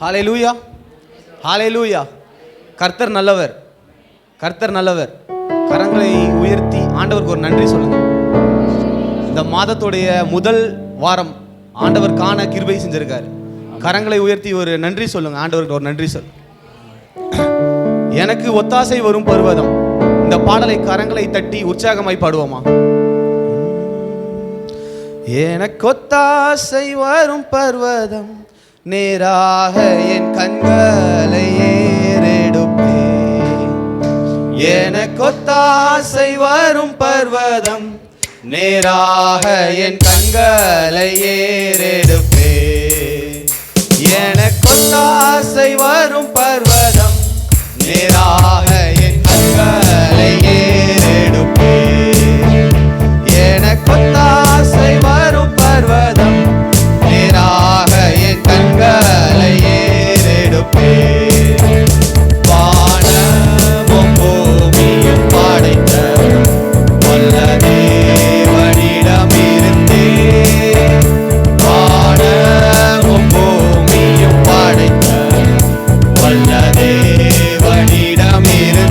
ஹல்லேலூயா, ஹல்லேலூயா. கர்த்தர் நல்லவர், கர்த்தர் நல்லவர். கரங்களை உயர்த்தி ஆண்டவருக்கு ஒரு நன்றி சொல்லுங்க. இந்த மாதத்துடைய முதல் வாரம் ஆண்டவர் காண கிருபை செஞ்சிருக்காரு. கரங்களை உயர்த்தி ஒரு நன்றி சொல்லுங்க. ஆண்டவருக்கு ஒரு நன்றி சொல். எனக்கு ஒத்தாசை வரும் பர்வதம். இந்த பாடலை கரங்களை தட்டி உற்சாகமாய் பாடுவோமா? எனக்கு ஒத்தாசை வரும் பர்வதம், நேராக என் கண்களை ஏறெடுப்பேன். எனக்கு ஒத்தாசை வரும் பர்வதம், நேராக என் கண்களை ஏறெடுப்பேன். எனக்கு ஒத்தாசை வரும் பர்வதம், நேராக என் கண்களை ஏறெடுப்பேன். எனக்கு ஒத்தாசை வரும் பர்வதம், நேராக என் கண்களை ஏறெடுப்பேன். வானமும் பூமியும் படைத்த வல்ல தேவனிடமிருந்தே, வானமும் பூமியும் படைத்த வல்ல தேவனிடமிருந்தே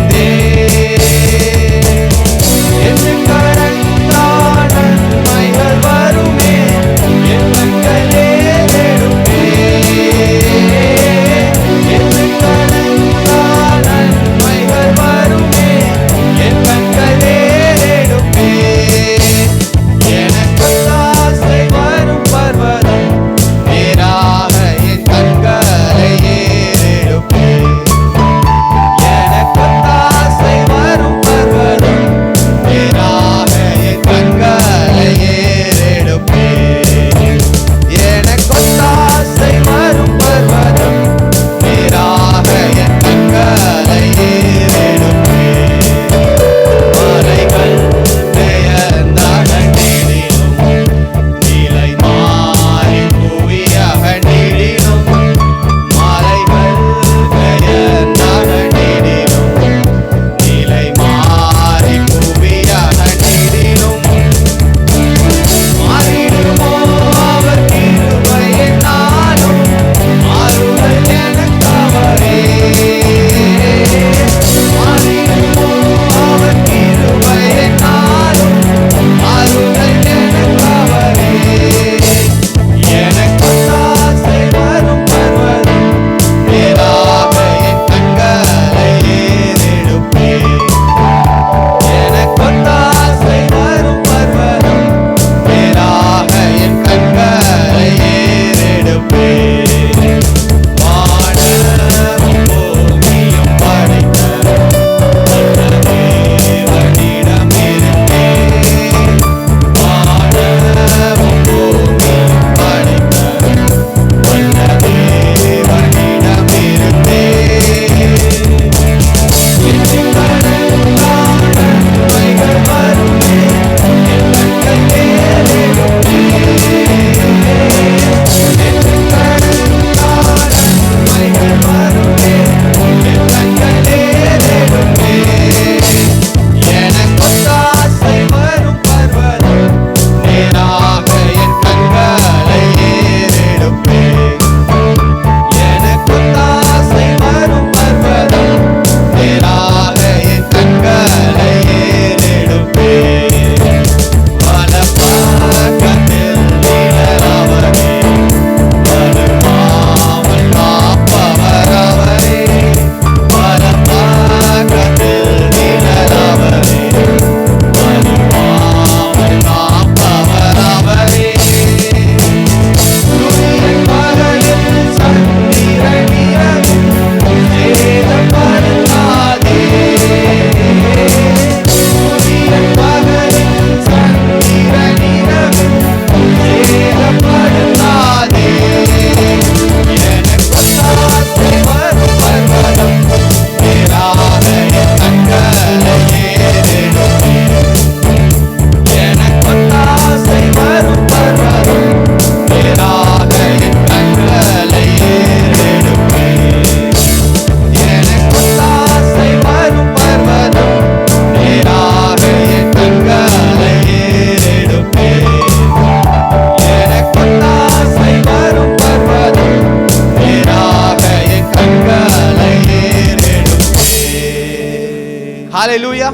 ஹalleluya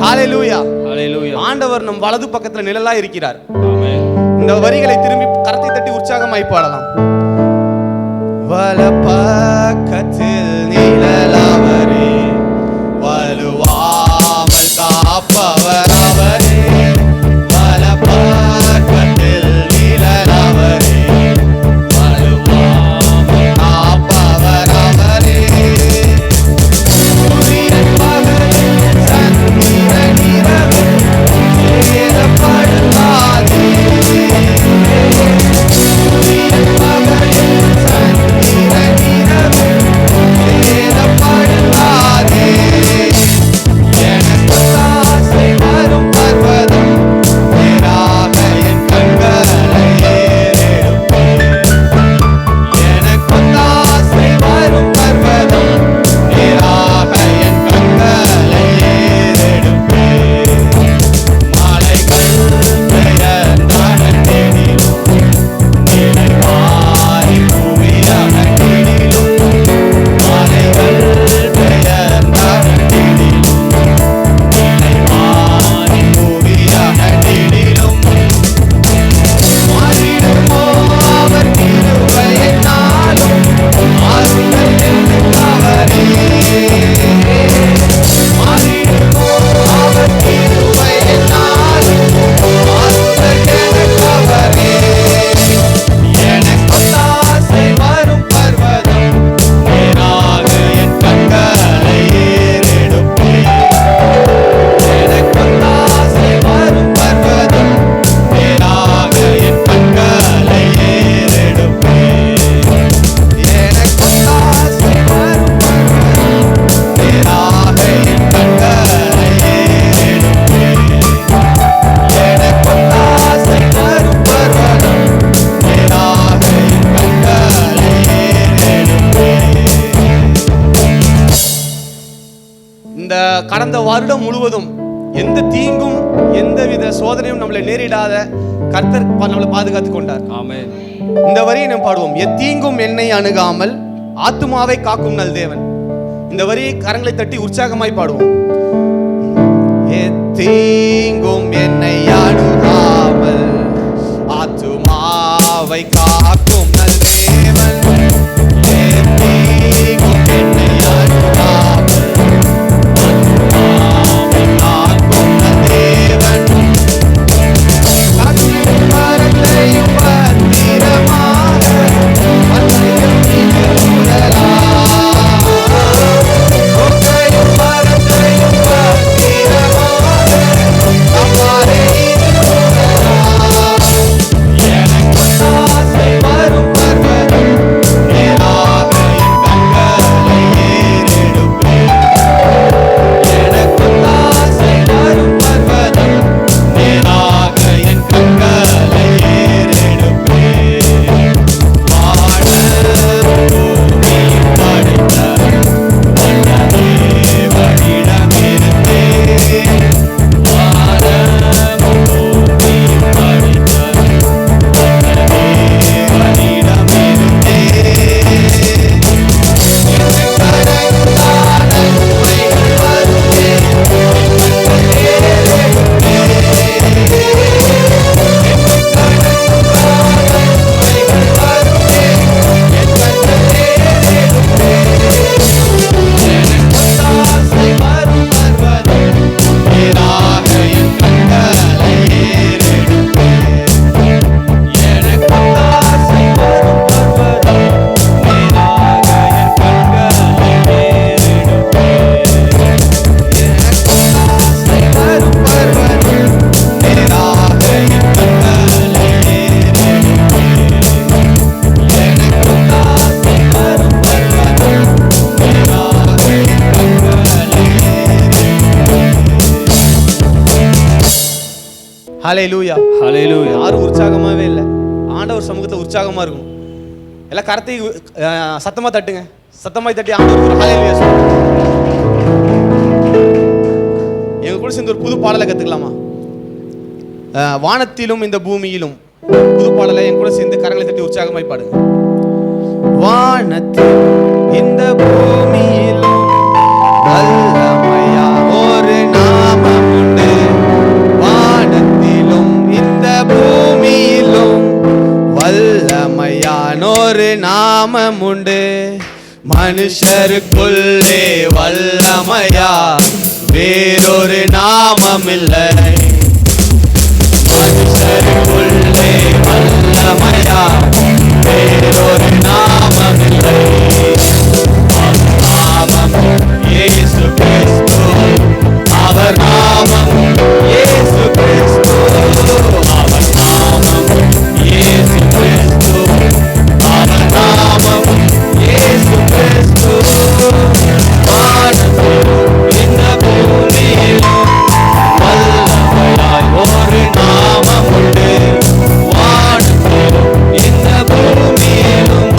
ஹalleluya ஹalleluya. ஆண்டவர் நம் வலது பக்கத்துல நிழலா இருக்கிறார். ஆமென். இந்த வரிகளை திரும்பி கரத்தை தட்டி உற்சாகமாய் பாடலாம். வலப்பக்கத்தில் நிழலவரே, வலுவாமல் காப்பவர் அவரே. வலப்பக்கத்தில் நிழலவரே, வலுவாமல் காப்பவர் அவரே. சூரியன் பகலில் சந்திரன் இரவில் சேதப்படுத்தாதே. சூரியன் பகலில் சந்திரன் இரவில் சேதப்படுத்தாதே. எனக்கு ஆசை வரும் பர்வதம் நேராக என் கண்களை ஏறெடுப்பேன். எனக்கு ஆசை வரும் பர்வதம் நேராக என் கண்களை ஏறெடுப்பேன். மலைகள் பெயர்ந்தடங்கிடிலும் நிலை மாறி புவி அகற்றிடிலும். மலைகள் பெயர்ந்தடங்கிடிலும் நிலை மாறி புவி அகற்றிடிலும். மாறிடுமோ அவர் கிருபை என்னாலும், மாறுதல் அவரே. மாறிடுமோ அவர் கிருபை என்னாலும், மாறுதல் அவரே. எனக்கு ஆசை வரும் பர்வதம் நேராக என் கண்களை ஏறெடுப்பேன். எனக்கு ஆசை வரும் பர்வதம் நேராக என் கண்களை ஏறெடுப்பேன். எனக்கு ஆசை வரும் பர்வதம் நேராக என் கண்களை ஏறெடுப்பேன். எனக்கு ஆசை வரும் பர்வதம் நேராக என் கண்களை ஏறெடுப்பேன். இந்த கடந்த வருடம் முழுவதும் எந்த தீங்கும் எந்தவித சோதனையும் நம்மளை நேரிடாத கர்த்தர் நம்மளை பாதுகாத்துக் கொண்டார். ஆமென். இந்த வரியை நாம் பாடுவோம். எத்தீங்கும் என்னை அணுகாமல் ஆத்துமாவை காக்கும் நல் தேவன். இந்த வரியை கரங்களை தட்டி உற்சாகமாய் பாடுவோம். எத்தீங்கும் என்னை அணுகாமல் ஆத்துமாவை காக்கும் நல் தேவன். எத்தீங்கும் என்னை அணுகாமல் ஆத்துமாவை காக்கும் நல் தேவன். காற்றும் மரத்தையும் பத்திரமாக மலையும் நிழலா. கொக்கையும் மரத்தையும் பத்திரமாக கப்பாரை நிழலா. எனக்கு ஆசை வரும் பர்வதம் நேராக என் கண்களை ஏறெடுப்பேன். எனக்கு ஆசை வரும் பர்வதம் நேராக என் கண்களை ஏறெடுப்பேன். வானமும் பூமியும் படைத்த வல்ல தேவனிடமிருந்தே. வானமும் பூமியும் படைத்த வல்ல தேவனிடமிருந்தே. கடந்தான உண்மைகள் வருமே ஹல்லேலூயா ஹல்லேலூயா. யாரும் உற்சாகமாவே இல்லை. ஆண்டவர் சமூகத்தில் உற்சாகமா இருக்கும். எல்லாம் கரத்தை சத்தமா தட்டுங்க. சத்தமாய் தட்டி ஆண்டவர் ஹல்லேலூயா சொல்லுங்க. எங்க கூட சேர்ந்து ஒரு புது பாடலை கத்துக்கலாமா? வானத்திலும் இந்த பூமியிலும் புது பாடலை என் கூட சேர்ந்து கரங்களை தட்டி உற்சாகமாய் பாடுங்க. வானத்திலும் இந்த பூமியிலும் வல்லமையா ஓ நாமம் உண்டு. மனுஷருக்குள்ளே வல்லமையா வேறொரு நாமம் இல்லை. மனுஷருக்குள்ளே வல்லமையா வேறொரு நாமம் இல்லை. நாமம் இயேசு கிறிஸ்து, அவர் நாமம் இயேசு கிறிஸ்து, அவர் நாமம் இயேசு கிறிஸ்து, அவர் நாமம் இயேசு கிறிஸ்து. வானத்திலும் இந்த பூமியிலும் வல்லமையாய் ஒரு நாமம் உண்டு. வானத்திலும் இந்த பூமியிலும்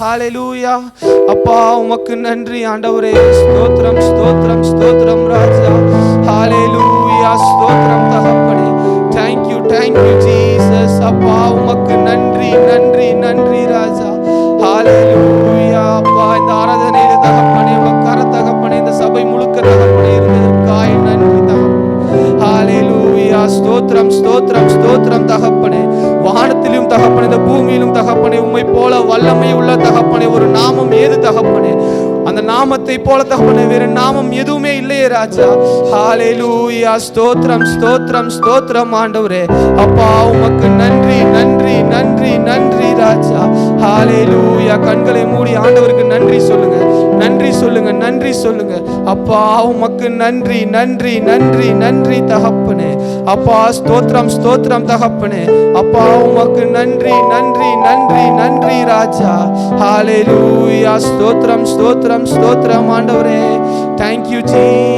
ஹalleluya. அப்பா உமக்கு நன்றி ஆண்டவரே. ஸ்தோத்திரம் ஸ்தோத்திரம் ஸ்தோத்திரம் ராஜா. ஹalleluya. ஸ்தோத்திரம் தகப்பனே. Thank you Jesus. அப்பா உமக்கு நன்றி நன்றி நன்றி ராஜா. ஹalleluya. அப்பா இந்த ஆராதனையில தகப்பனே உமக்கு கர தகப்பனே இந்த சபை முழுக்க தகப்பனே இருந்ததற்காய் நன்றி தகப்பனே. ஹalleluya. ஸ்தோத்திரம் ஸ்தோத்திரம் ஸ்தோத்திரம் தகப்பனே. வானத்திலும் தகப்பனே இந்த பூமியிலும் தகப்பனே உம்மை போல வல்லமை உள்ள தகப்பனே ஒரு நாமம் ஏது தகப்பனே? அந்த நாமத்தை போல தகப்பனே வேறு நாமம் எதுவுமே இல்லையே ராஜா. ஹalleluya. ஸ்தோத்திரம் ஸ்தோத்திரம் ஸ்தோத்திரம் ஆண்டவரே. அப்பா உமக்கு நன்றி நன்றி நன்றி நன்றி ராஜா. ஹalleluya. கண்களை மூடி ஆண்டவருக்கு நன்றி சொல்லுங்க, நன்றி சொல்லுங்க, நன்றி சொல்லுங்க. அப்பா உமக்கு நன்றி நன்றி நன்றி நன்றி தகப்பனே. அப்பா ஸ்தோத்திரம் ஸ்தோத்திரம் தகப்பனே. அப்பா உமக்கு நன்றி நன்றி நன்றி நன்றி ராஜா. ஹalleluya. ஸ்தோத்திரம் ஸ்தோத்திரம் ஸ்தோத்திரம் ஆண்டவரே. Thank you Jesus.